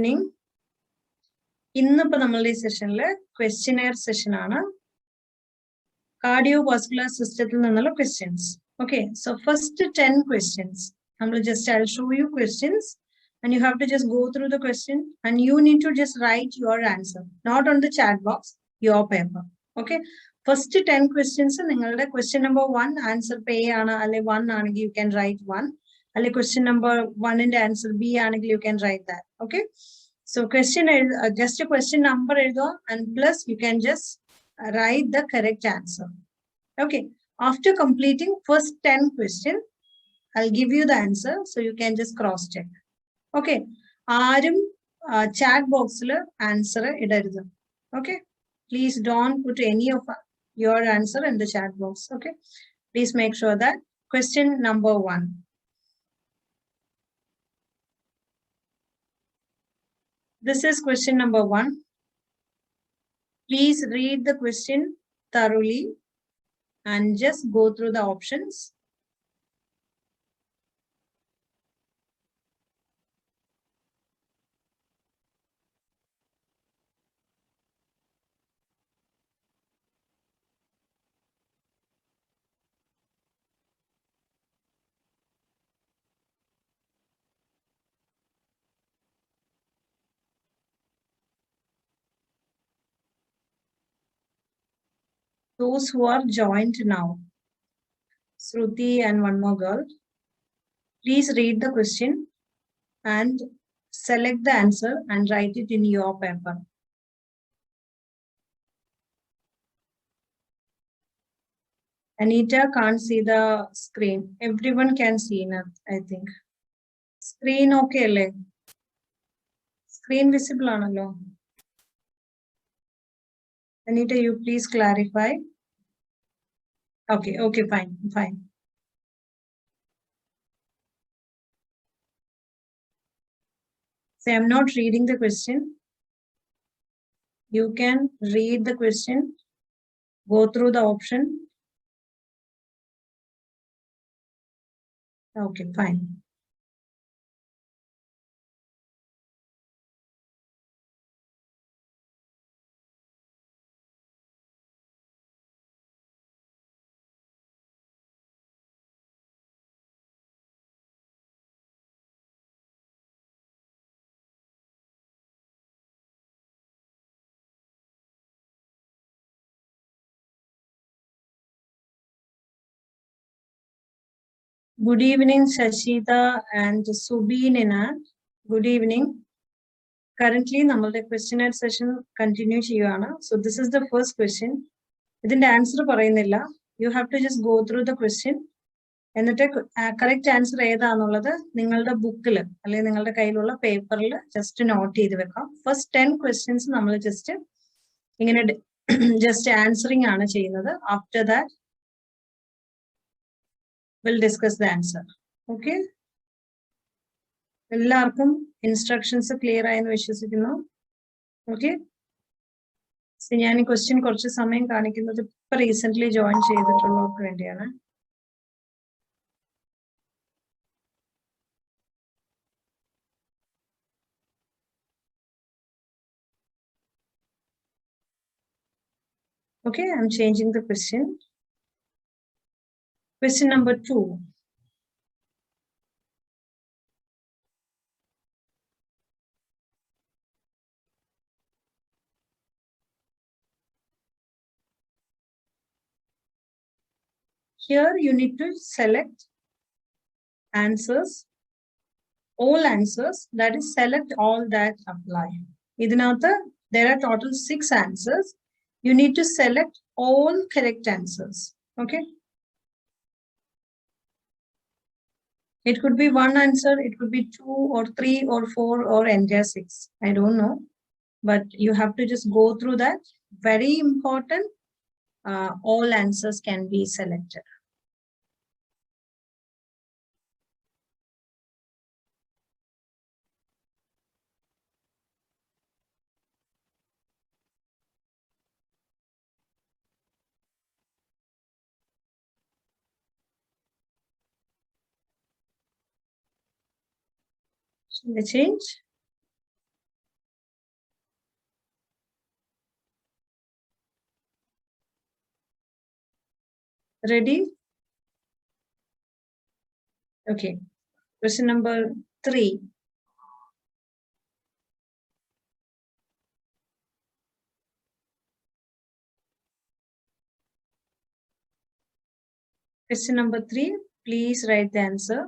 evening. ഇന്നിപ്പോ നമ്മളുടെ ഈ സെഷനില് ക്വസ്റ്റ്യനെയർ സെഷൻ ആണ്. Cardiovascular system നിന്നുള്ള questions. Okay, so first 10 questions. I'll show you questions and you have to just go through the question and you need to just write your answer, not on the chat box, your paper. Okay, first 10 questions നിങ്ങളുടെ question number 1 answer pay ആണ് അല്ലെ 1 ആണെങ്കിൽ you can write 1. അല്ലെ question number 1 ന്റെ answer B ആണെങ്കിൽ you can write that. Okay, so question just a question number and plus you can just write the correct answer. Okay, after completing first 10 questions, I'll give you the answer so you can just cross check. Okay, ആരും chat box answer ഇടരുത്. Okay, please don't put any of your answer in the chat box. Okay, please make sure that question number 1. This is question number 1. Please read the question thoroughly and just go through the options. Those who are joined now, Shruti and one more girl, please read the question and select the answer and write it in your paper. Anita can't see the screen. Everyone can see it, I think. Screen okay, like screen visible analo. Anita, you please clarify. Okay, fine. So I'm not reading the question. You can read the question, go through the option. Okay, fine. Good evening, Shashita and Subinina. Good evening. Currently, the questionnaire session continues. So this is the first question. Within the answer, you have to just go through the question. And the correct answer is the book, the paper, just note. First 10 questions, just answering. After that, we'll discuss the answer. Okay. Instructions are clear. Okay. So, I question recently joined. Okay, I'm changing the question. Question number 2. Here you need to select answers, all answers, that is select all that apply. There are total 6 answers. You need to select all correct answers. Okay. It could be 1 answer, it could be 2 or 3 or 4 or entire 6. I don't know. But you have to just go through that. Very important. All answers can be selected. Shall I change? Ready? Okay. Question number 3. Question number 3. Please write the answer.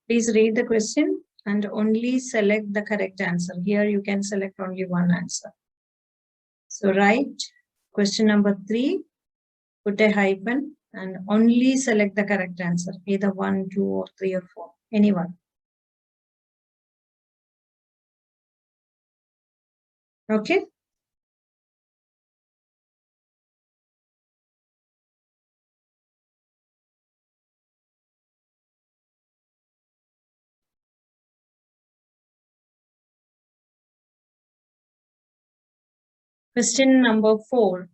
Please read the question and only select the correct answer. Here you can select only one answer. So write question number 3, put a hyphen and only select the correct answer. Either 1, 2 or 3 or 4. Anyone. Okay. Question number 4.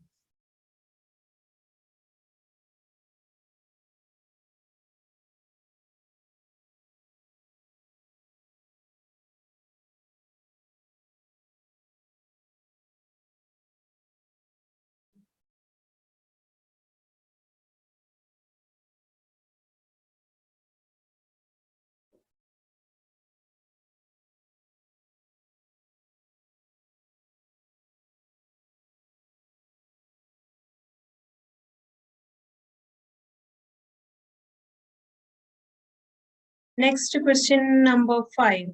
Next question number 5.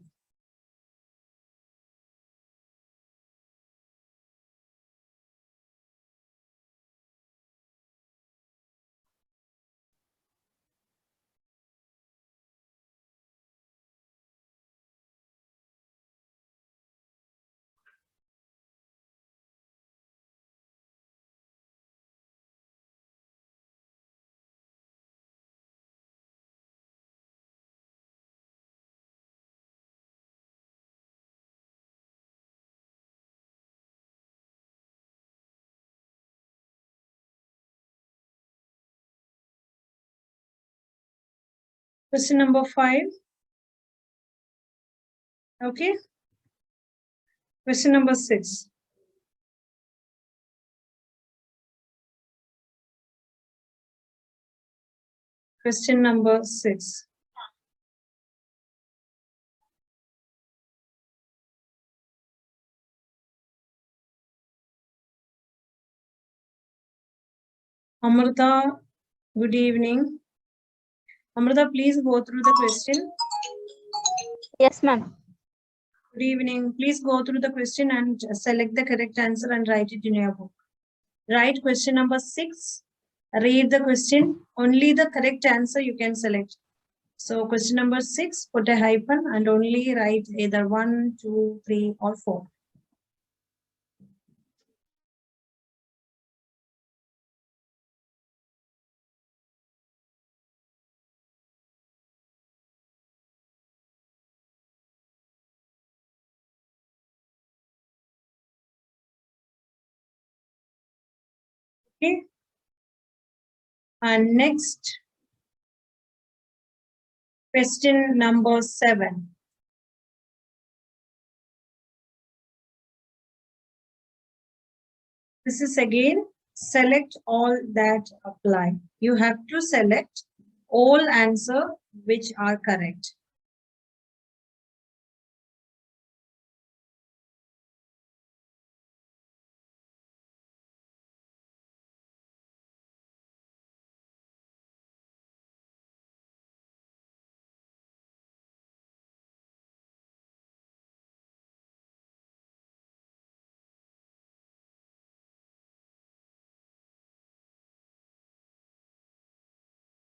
Question number 5. Okay. Question number 6. Question number 6. Amrita, good evening. Amrita, please go through the question. Yes, ma'am. Good evening. Please go through the question and select the correct answer and write it in your book. Write question number 6. Read the question. Only the correct answer you can select. So question number 6, put a hyphen and only write either 1, 2, 3 or 4. Okay. And next, question number 7. This is again, select all that apply. You have to select all answer which are correct.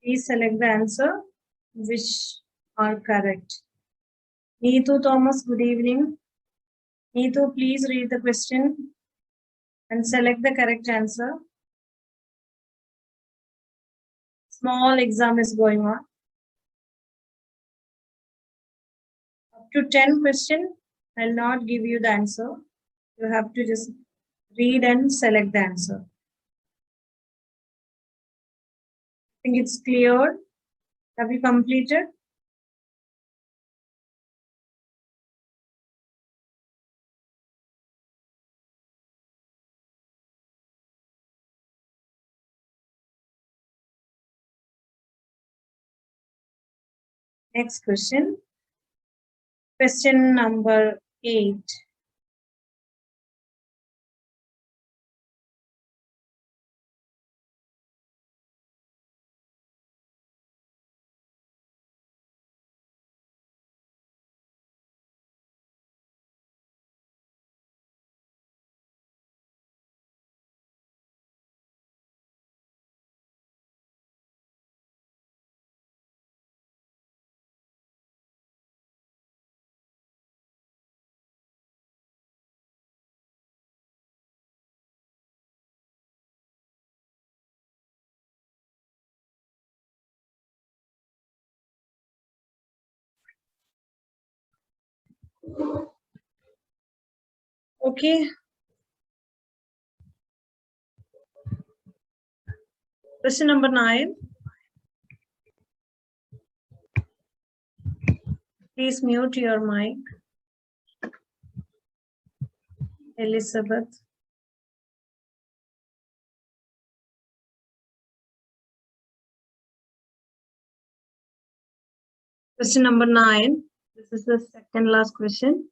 Please select the answer which are correct. Neetu Thomas, good evening. Neetu, please read the question and select the correct answer. Small exam is going on. Up to 10 questions, I'll not give you the answer. You have to just read and select the answer. I think it's clear. Have you completed? Next question. Question number 8. Okay. Question number 9. Please mute your mic. Elizabeth. Question number 9. This is the second last question.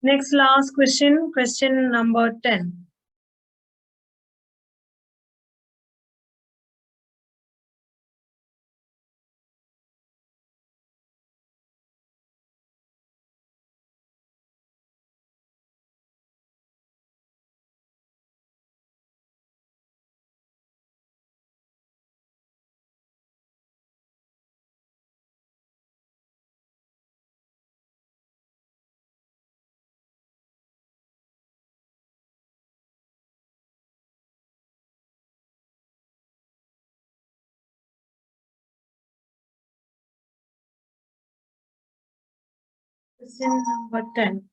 Next last question, question number 10. Question number 10.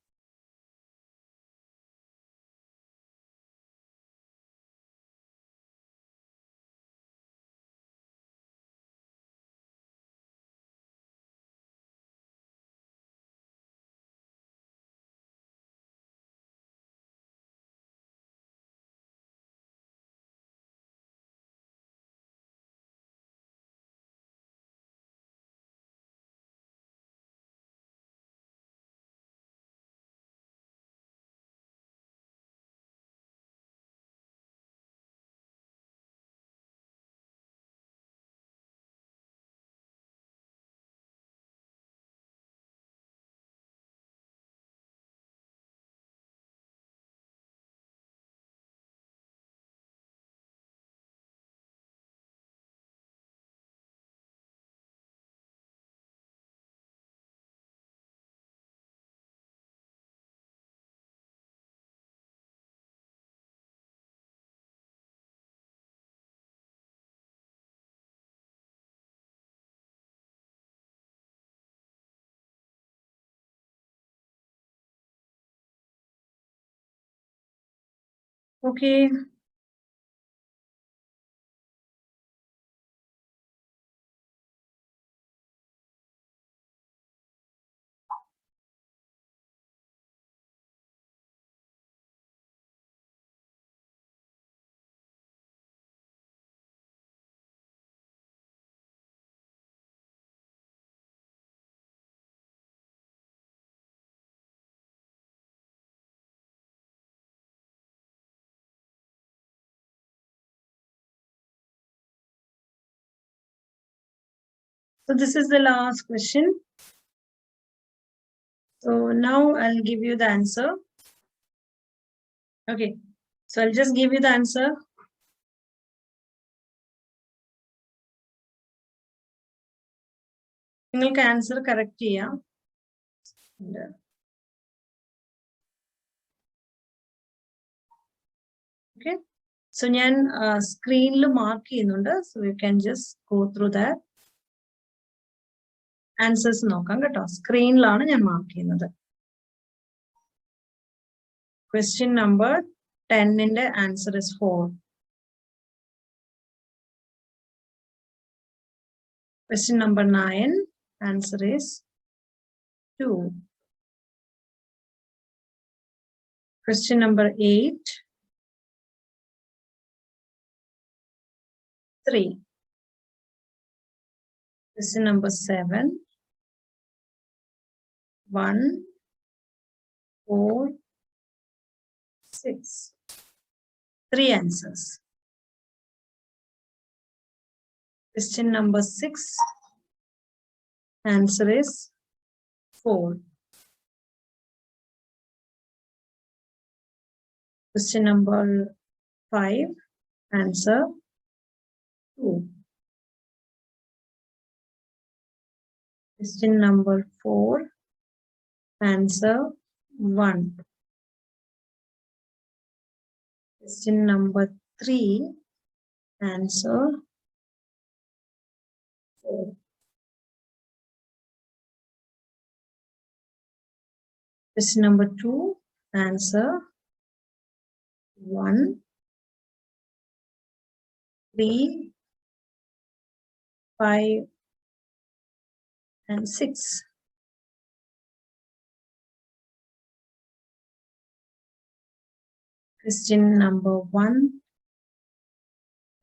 Okay. So this is the last question. So now I'll give you the answer. Okay, so I'll just give you the answer. നിങ്ങൾക്ക് answer correct ചെയ്യാം. Okay, so ഞാൻ സ്ക്രീനിൽ mark ചെയ്യുന്നുണ്ട്. So you can just go through that. Answers നോക്കാം കേട്ടോ. സ്ക്രീനിലാണ് ഞാൻ mark ചെയ്യുന്നത്. Question number 10 in the answer is 4. Question number 9, answer is 2. Question number 8, 3. Question number 7, 1, 4, 6. 3 answers. Question number 6, answer is 4. Question number 5, answer 2. Question number 4, answer 1. Question number 3, answer 4. Question number 2, answer 1, 3, 5, and 6. Question number 1,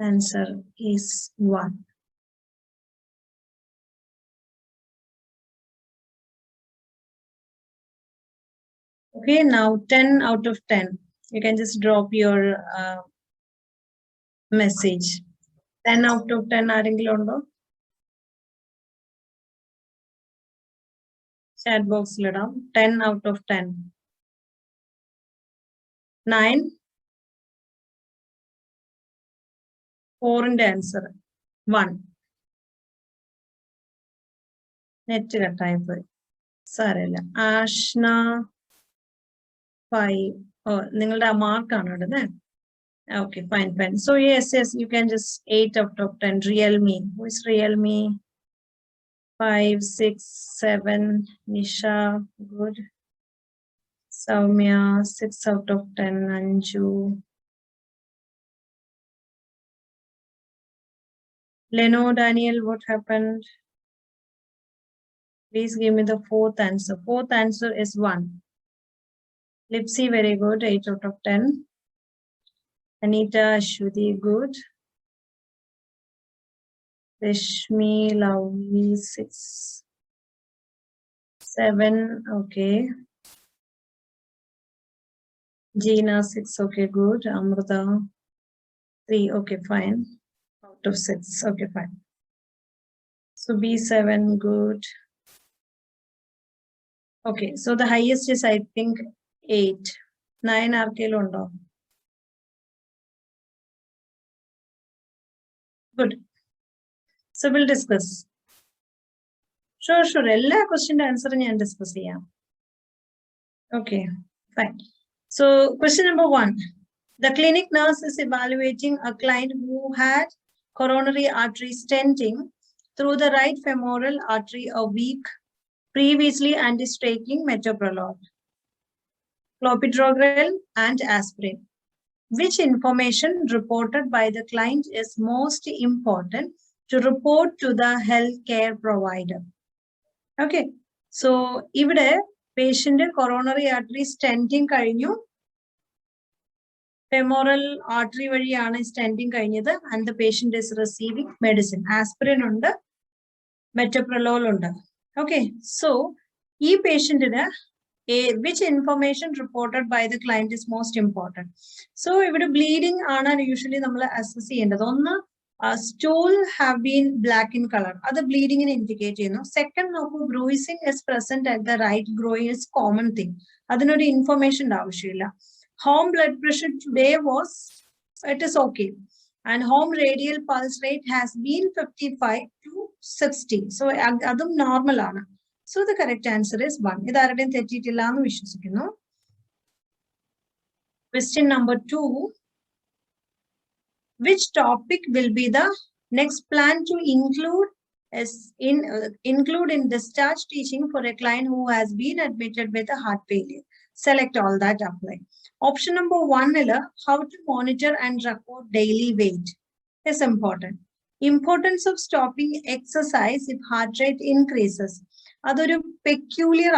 answer is 1. Okay, now 10 out of 10. You can just drop your message. 10 out of 10 ആരെങ്കിലും ഉണ്ടോ? Chat box ഇടാം. 10 out of 10. 9. 4ന്റെ answer 1. Net കട്ടായി പോയി. സാരമില്ല. ആഷ്ന 5. ഓ, നിങ്ങളുടെ ആ മാർക്കാണ് ഇടുന്നത്. Okay, fine. So yes, you can just 8 out of 10. Realme. Who is Realme? 5, 6, 7. Nisha, good. Soumya, 6 out of 10. Anju. Leno, Daniel, what happened? Please give me the 4th answer. 4th answer is 1. Lipsy, very good. 8 out of 10. Anita, Ashwati, good. Rishmi, Lovely, 6, 7, okay. Gina, 6, okay, good. Amrita, 3, okay, fine. Out of 6, okay, fine. So B7, good. Okay, so the highest is, I think, 8. 9 arkelundo. Good. So we'll discuss. Sure. All question answer and discuss. Okay, fine. So question number 1. The clinic nurse is evaluating a client who had coronary artery stenting through the right femoral artery a week previously and is taking metoprolol, clopidogrel, and aspirin. Which information reported by the client is most important to report to the healthcare provider? Okay, so ഇവിടെ patient coronary artery stenting കഴിഞ്ഞു, femoral artery വഴിയാണ് stenting കഴിഞ്ഞത്, and the patient is receiving medicine. Aspirin ഉണ്ട്, metoprolol ഉണ്ട്. Okay, so ഈ patientന് which information reported by the client is most important? So ഇവിടെ bleeding ആണ് usually നമ്മൾ assess ചെയ്യേണ്ടത്. ഒന്ന് Stool have been black in color. Other bleeding in indicate, Second, bruising is present at the right groin is common thing. Other information. Home blood pressure today it is okay. And home radial pulse rate has been 55 to 60. So, that's normal. So, the correct answer is 1. Question number 2. Which topic will be the next plan to include in discharge teaching for a client who has been admitted with a heart failure? Select all that, apply. Option number 1, how to monitor and record daily weight is important. Importance of stopping exercise if heart rate increases. That's peculiar.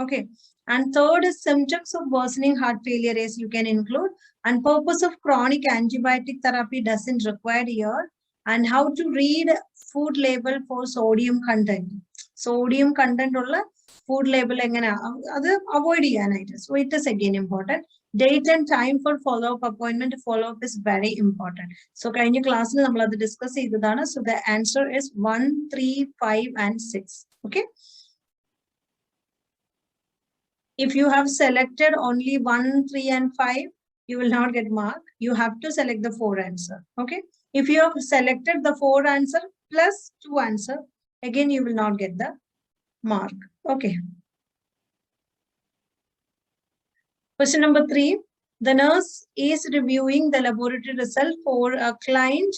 Okay. And third is symptoms of worsening heart failure is you can include. And purpose of chronic antibiotic therapy doesn't require here. And how to read food label for sodium content. Sodium content food label avoid. So it is again important. Date and time for follow-up appointment. Follow-up is very important. So kind of class we will discuss it. So the answer is 1, 3, 5, and 6. Okay. If you have selected only 1, 3, and 5, you will not get mark. You have to select the 4 answer. Okay. If you have selected the 4 answer plus 2 answer, again you will not get the mark. Okay. Question number 3. The nurse is reviewing the laboratory result for a client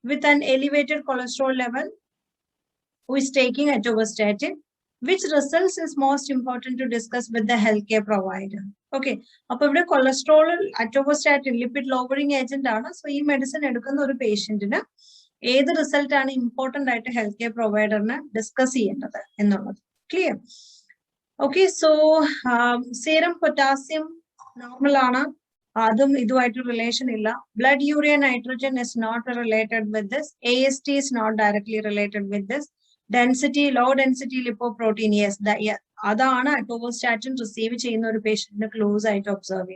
with an elevated cholesterol level who is taking atorvastatin. Which results is most important to discuss with the healthcare provider? Okay. Now, cholesterol, atorvastatin, lipid lowering agent. So, this medicine is a patient. This result is important to healthcare provider discuss. Clear? Okay. So, serum potassium normal. Relation illa. Blood urea nitrogen is not related with this. AST is not directly related with this. Density, low density lipoprotein, yes, that's atorvastatin receive a patient close observe.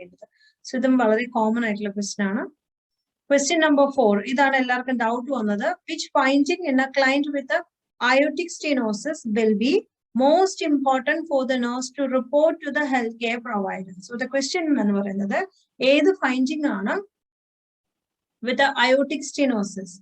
So, this is a very common question. Question number 4. This is a doubt to another. Which finding in a client with a aortic stenosis will be most important for the nurse to report to the healthcare provider? So, the question is the finding with the aortic stenosis.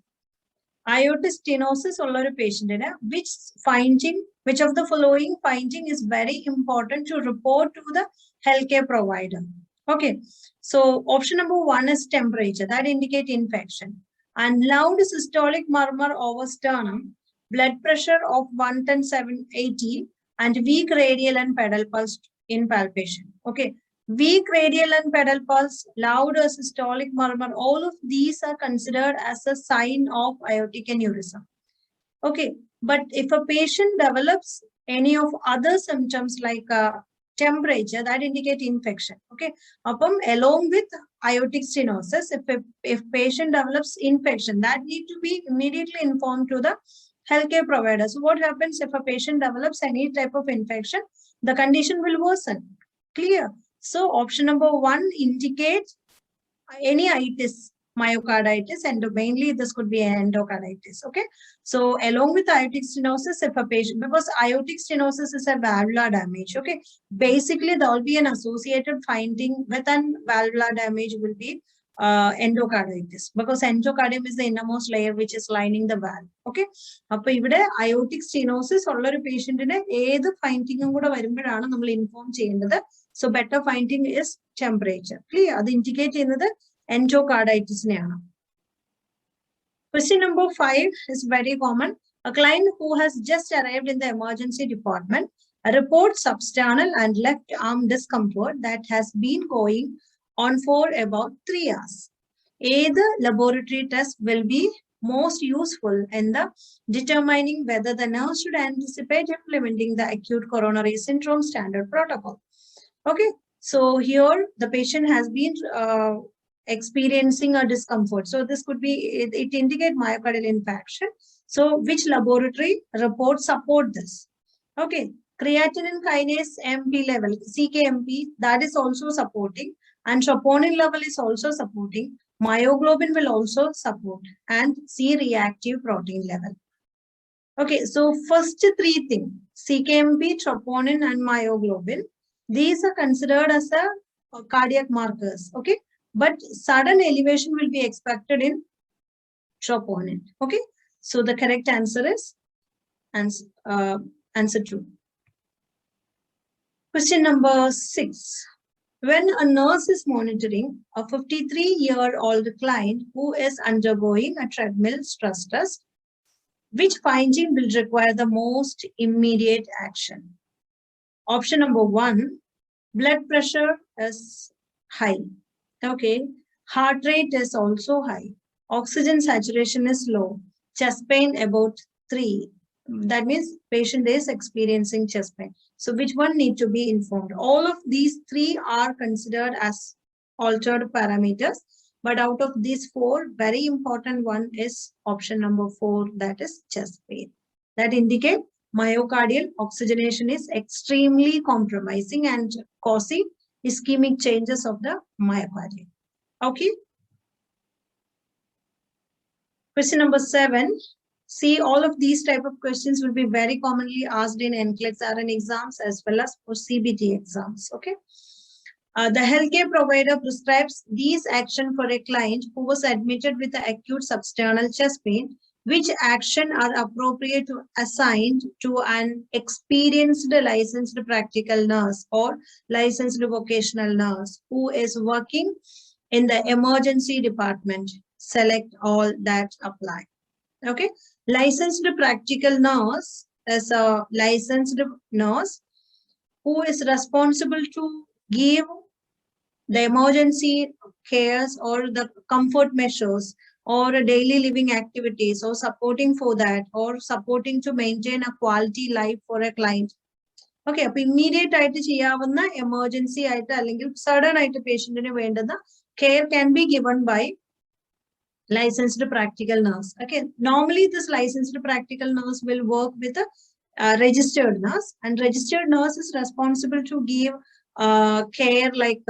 Aortic stenosis or a patient, which of the following finding is very important to report to the healthcare provider? Okay, so option number 1 is temperature, that indicates infection, and loud systolic murmur over sternum, blood pressure of 110/780, and weak radial and pedal pulse in palpation. Okay. Weak radial and pedal pulse, loud systolic murmur, all of these are considered as a sign of aortic aneurysm. Okay, but if a patient develops any of other symptoms like temperature, that indicates infection. Okay, along with aortic stenosis, if patient develops infection, that need to be immediately informed to the healthcare provider. So what happens if a patient develops any type of infection? The condition will worsen. Clear? So option number 1 indicates any itis, myocarditis, and mainly this could be endocarditis. Okay. So along with aortic stenosis, if a patient, because aortic stenosis is a valvular damage. Okay. Basically, there will be an associated finding with an valvular damage will be endocarditis, because endocardium is the innermost layer which is lining the valve. Okay. Appo ivide aortic stenosis ulla oru patient ine edu finding kuda varumbodana nammal inform cheyendathu. So better finding is temperature. Clear? That indicate the endocarditis. Question number 5 is very common. A client who has just arrived in the emergency department reports substernal and left arm discomfort that has been going on for about 3 hours. Either laboratory test will be most useful in the determining whether the nurse should anticipate implementing the acute coronary syndrome standard protocol. Okay, so here the patient has been experiencing a discomfort. So this could be, it indicates myocardial infarction. So which laboratory report support this? Okay, creatinine kinase MP level, CKMP, that is also supporting. And troponin level is also supporting. Myoglobin will also support, and C-reactive protein level. Okay, so first three things, CKMP, troponin, and myoglobin, these are considered as a cardiac markers, okay? But sudden elevation will be expected in troponin, okay? So the correct answer is answer 2. Question number 6. When a nurse is monitoring a 53-year-old client who is undergoing a treadmill stress test, which finding will require the most immediate action? Option number 1, blood pressure is high. Okay, heart rate is also high. Oxygen saturation is low. Chest pain about 3. That means patient is experiencing chest pain. So which one need to be informed? All of these 3 are considered as altered parameters. But out of these 4, very important one is option number 4, that is chest pain. That indicate myocardial oxygenation is extremely compromising and causing ischemic changes of the myocardium. Okay. Question number 7. See, all of these type of questions will be very commonly asked in NCLEX RN exams as well as for CBT exams. Okay. The healthcare provider prescribes these action for a client who was admitted with acute substernal chest pain. Which action are appropriate to assigned to an experienced licensed practical nurse or licensed vocational nurse who is working in the emergency department? Select all that apply. Okay, licensed practical nurse is a licensed nurse who is responsible to give the emergency cares or the comfort measures or daily living activities or supporting for that or supporting to maintain a quality life for a client. Okay, immediate emergency sudden patient care can be given by licensed practical nurse. Okay, normally this licensed practical nurse will work with a registered nurse, and registered nurse is responsible to give care like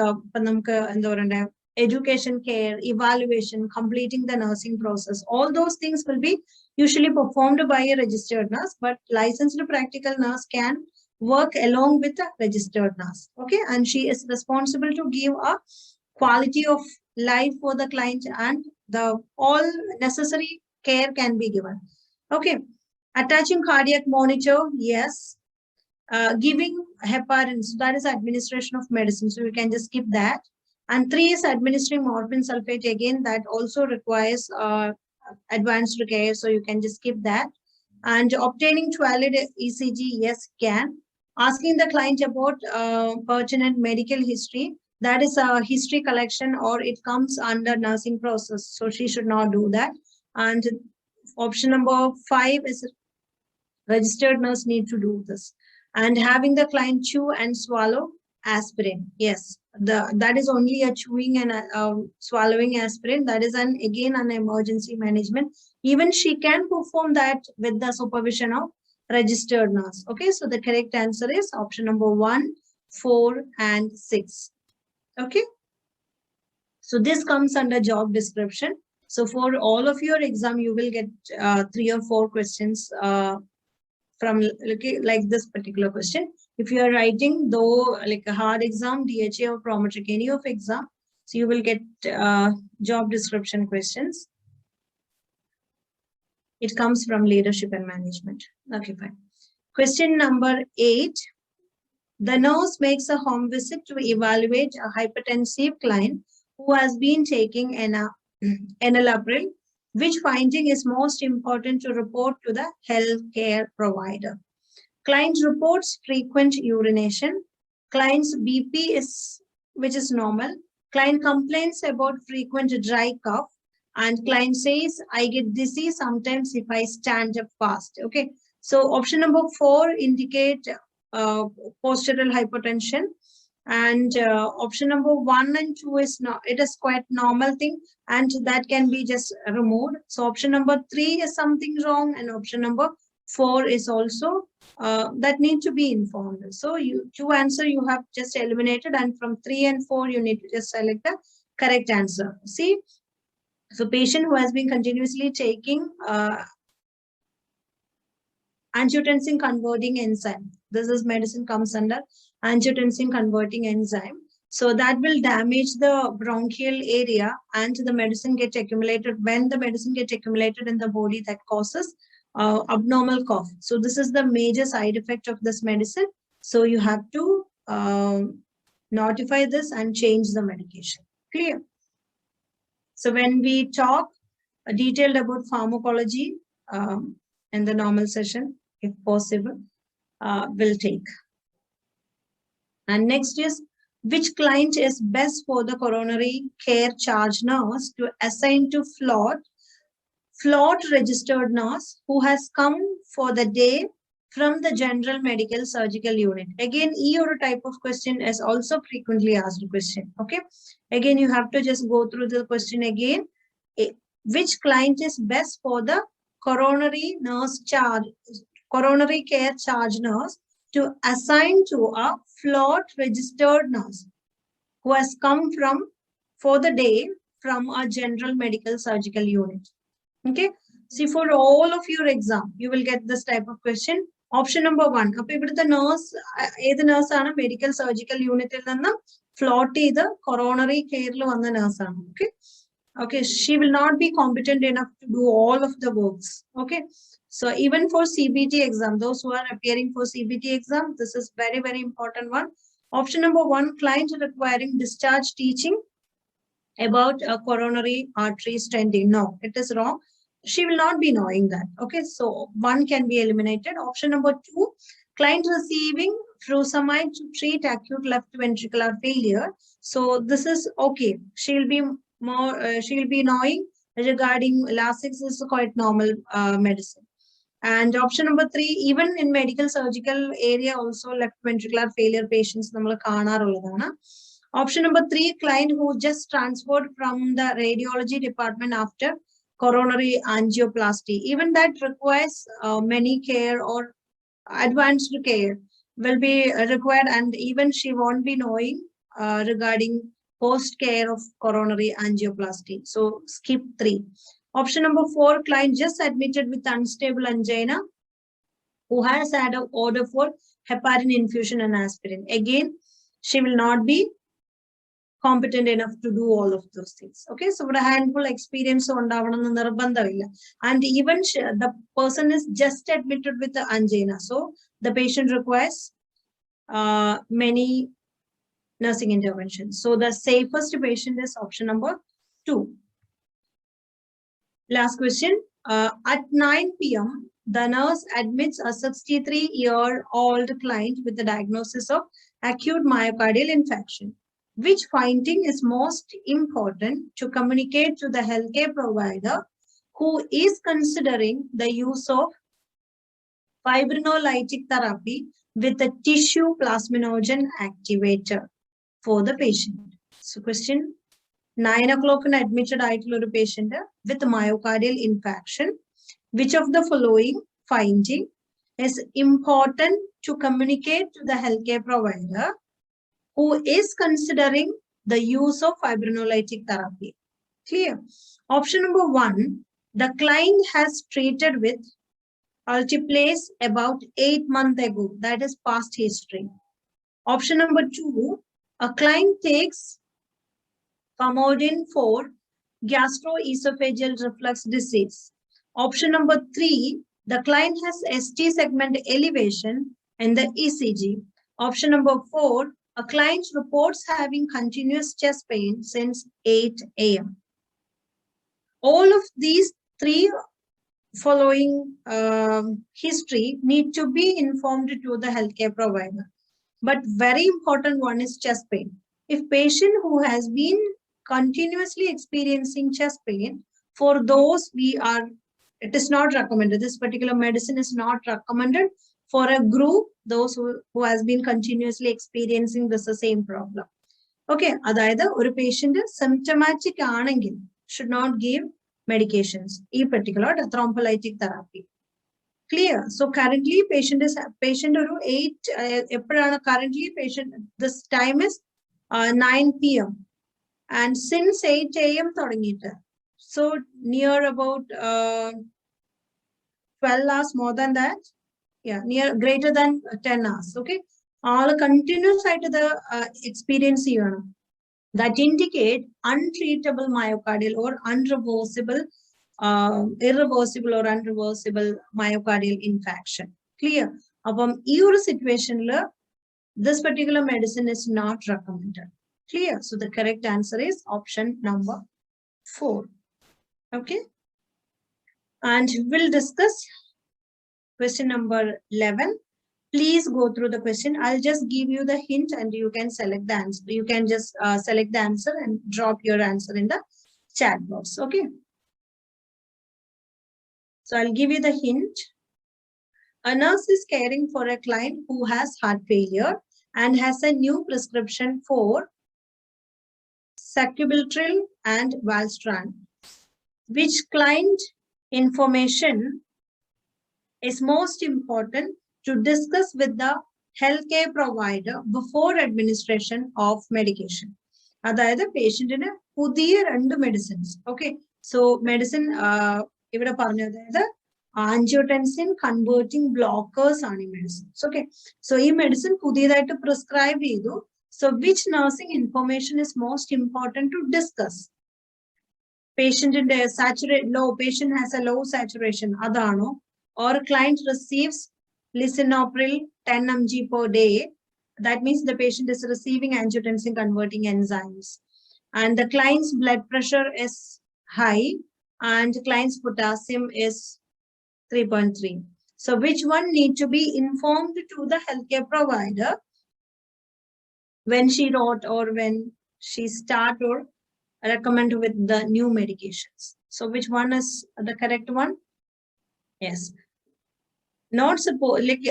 education care, evaluation, completing the nursing process. All those things will be usually performed by a registered nurse, but licensed practical nurse can work along with a registered nurse. Okay, and she is responsible to give a quality of life for the client, and the all necessary care can be given. Okay, attaching cardiac monitor, yes. Giving heparin, so that is administration of medicine, so you can just skip that. And 3 is administering morphine sulfate, again that also requires advanced care, so you can just skip that. And obtaining valid ECG, yes, can. Asking the client about pertinent medical history, that is a history collection or it comes under nursing process, so she should not do that. And option number 5 is registered nurse need to do this. And having the client chew and swallow aspirin, yes, that is only a chewing and swallowing aspirin. That is again an emergency management. Even she can perform that with the supervision of registered nurse. Okay, so the correct answer is option number 1, 4, and 6. Okay, so this comes under job description. So for all of your exam, you will get 3 or 4 questions from like this particular question. If you are writing though like a hard exam, DHA or prometric, any of exam, so you will get job description questions. It comes from leadership and management. Okay, fine. Question number 8. The nurse makes a home visit to evaluate a hypertensive client who has been taking enalapril. Which finding is most important to report to the healthcare provider? Client reports frequent urination. Client's BP which is normal. Client complains about frequent dry cough. And client says, I get dizzy sometimes if I stand up fast. Okay, so option number 4 indicate postural hypertension, and option number 1 and 2 is not, it is quite normal thing and that can be just removed. So option number 3 is something wrong and option number 4 is also that need to be informed. So you to answer, you have just eliminated, and from 3 and 4, you need to just select the correct answer. See, so patient who has been continuously taking angiotensin converting enzyme. This is medicine comes under angiotensin converting enzyme. So that will damage the bronchial area, and the medicine get accumulated. When the medicine get accumulated in the body, that causes abnormal cough. So this is the major side effect of this medicine. So you have to notify this and change the medication. Clear? So when we talk detailed about pharmacology in the normal session, if possible, we'll take. And next is, which client is best for the coronary care charge nurse to assign to float registered nurse who has come for the day from the general medical surgical unit. Again, your type of question is also frequently asked question. Okay. Again, you have to just go through the question again. Which client is best for the coronary care charge nurse to assign to a float registered nurse who has come for the day from a general medical surgical unit. Okay. See, for all of your exam, you will get this type of question. Option number 1. The nurse, the nurse is medical surgical unit, float the coronary care nurse. Okay. Okay, she will not be competent enough to do all of the works. Okay, so even for CBT exam, those who are appearing for CBT exam, this is very, very important one. Option number 1, client requiring discharge teaching about a coronary artery stenting. No, it is wrong. She will not be knowing that. Okay, so 1 can be eliminated. Option number 2, client receiving furosemide to treat acute left ventricular failure. So this is okay. She will be knowing regarding Lasix is quite normal medicine. And option number 3, even in medical surgical area also left ventricular failure patients nammal kaanarullana. Option number 3, client who just transferred from the radiology department after coronary angioplasty. Even that requires many care or advanced care will be required, and even she won't be knowing regarding post care of coronary angioplasty. So skip 3. Option number 4, client just admitted with unstable angina who has had an order for heparin infusion and aspirin. Again, she will not be competent enough to do all of those things. Okay, so a handful experience and even the person is just admitted with the angina. So the patient requires many nursing interventions. So the safest patient is option number 2. Last question. At 9 p.m., the nurse admits a 63-year-old client with the diagnosis of acute myocardial infarction. Which finding is most important to communicate to the healthcare provider who is considering the use of fibrinolytic therapy with a tissue plasminogen activator for the patient? So question, 9 o'clock admitted a patient with myocardial infarction. Which of the following finding is important to communicate to the healthcare provider who is considering the use of fibrinolytic therapy? Clear? Option number 1, the client has treated with alteplase about 8 months ago. That is past history. Option number 2, a client takes famotidine for gastroesophageal reflux disease. Option number 3, the client has ST segment elevation in the ECG. Option number 4, a client reports having continuous chest pain since 8 a.m. All of these 3 following history need to be informed to the healthcare provider. But very important one is chest pain. If patient who has been continuously experiencing chest pain, for those it is not recommended. This particular medicine is not recommended for a group, those who has been continuously experiencing the same problem. Okay, അതായത് ഒരു patient symptomatic ആണെങ്കിൽ should not give medications, in particular thrombolytic therapy. Clear. So currently patient or 8 currently patient this time is 9 p.m. and since 8 a.m. so near about 12 hours more than that. Yeah, near greater than 10 hours. Okay. All continuous side of the experience here that indicate untreatable myocardial or irreversible or unreversible myocardial infarction. Clear? Upon your situation, this particular medicine is not recommended. Clear? So the correct answer is option number 4. Okay. And we'll discuss question number 11. Please go through the question. I'll just give you the hint and you can select the answer. You can just select the answer and drop your answer in the chat box. Okay. So I'll give you the hint. A nurse is caring for a client who has heart failure and has a new prescription for sacubitril and valstran. Which client information is most important to discuss with the healthcare provider before administration of medication? That is patient in a pudhiya medicines. Okay. So medicine angiotensin converting blockers are medicines. Okay. So this medicine pudhiyadayitte prescribe chedu. So which nursing information is most important to discuss? Patient in the patient has a low saturation, adano, or client receives lisinopril 10 mg per day. That means the patient is receiving angiotensin converting enzymes. And the client's blood pressure is high and client's potassium is 3.3. So which one need to be informed to the healthcare provider when she wrote or when she start or recommend with the new medications? So which one is the correct one? Yes. Not suppose like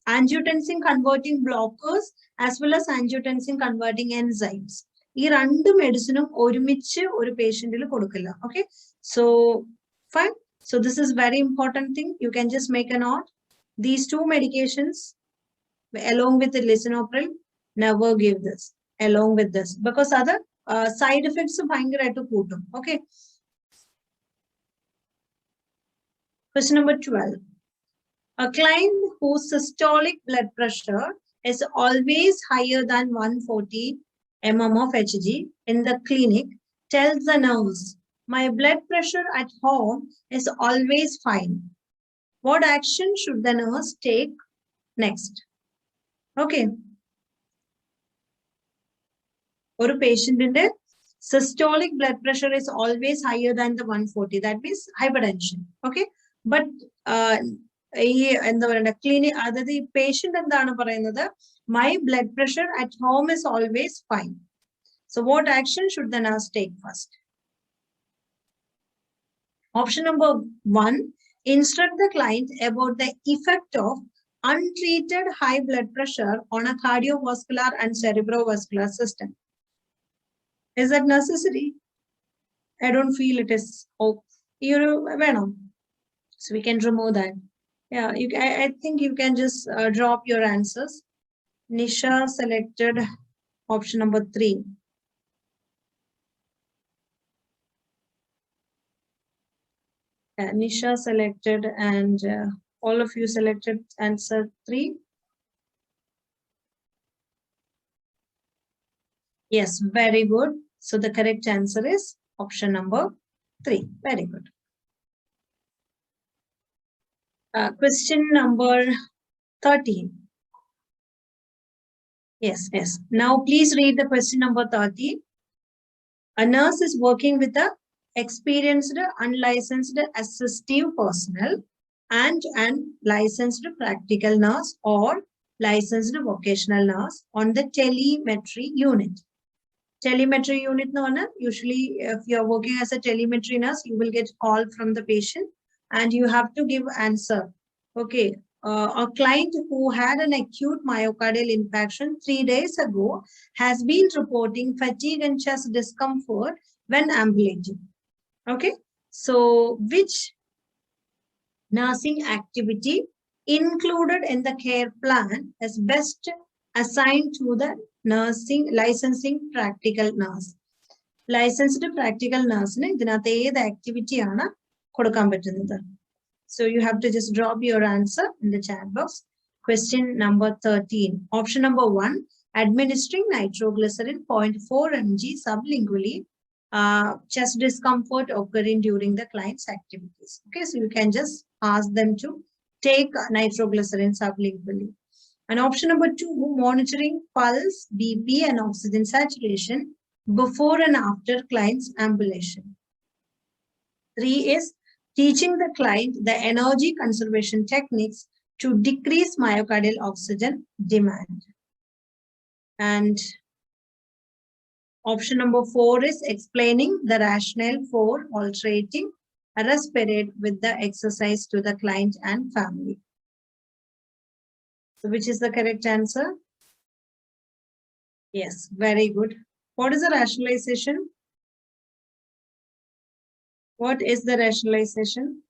angiotensin converting blockers as well as angiotensin converting enzymes. These two medicine oru patient kodukilla. Okay. So fine. So this is very important thing. You can just make a note. These two medications along with the lisinopril, never give this along with this because other side effects of bhangarayittu. Okay. Question number 12. A client whose systolic blood pressure is always higher than 140 mm of Hg in the clinic tells the nurse, my blood pressure at home is always fine. What action should the nurse take next? Okay. Or a patient in the systolic blood pressure is always higher than the 140. That means hypertension. Okay. But in the clinic, the patient and my blood pressure at home is always fine. So what action should the nurse take first? Option number 1, instruct the client about the effect of untreated high blood pressure on a cardiovascular and cerebrovascular system. Is that necessary? I don't feel it is. Oh, so we can remove that. Yeah, I think you can just drop your answers. Nisha selected option number 3. Nisha selected and all of you selected answer 3. Yes, very good. So the correct answer is option number 3. Very good. Question number 13. Yes. Now please read the question number 30. A nurse is working with a experienced unlicensed assistive personnel and an licensed practical nurse or licensed vocational nurse on the telemetry unit. Telemetry unit, usually if you are working as a telemetry nurse, you will get call from the patient and you have to give answer. Okay. A client who had an acute myocardial infarction 3 days ago has been reporting fatigue and chest discomfort when ambulating. Okay. So which nursing activity included in the care plan is best assigned to the nursing licensing practical nurse. Licensed practical nurse ne idinathe ed activity aana kodukkan pattunnathu. So you have to just drop your answer in the chat box. Question number 13. Option number 1, administering nitroglycerin 0.4 mg sublingually, chest discomfort occurring during the client's activities. Okay, so you can just ask them to take nitroglycerin sublingually. And option number 2, monitoring pulse, BP, and oxygen saturation before and after client's ambulation. 3 is teaching the client the energy conservation techniques to decrease myocardial oxygen demand. And option number 4 is explaining the rationale for altering a respirate with the exercise to the client and family. So which is the correct answer? Yes, very good. What is the rationalization? What is the rationalization?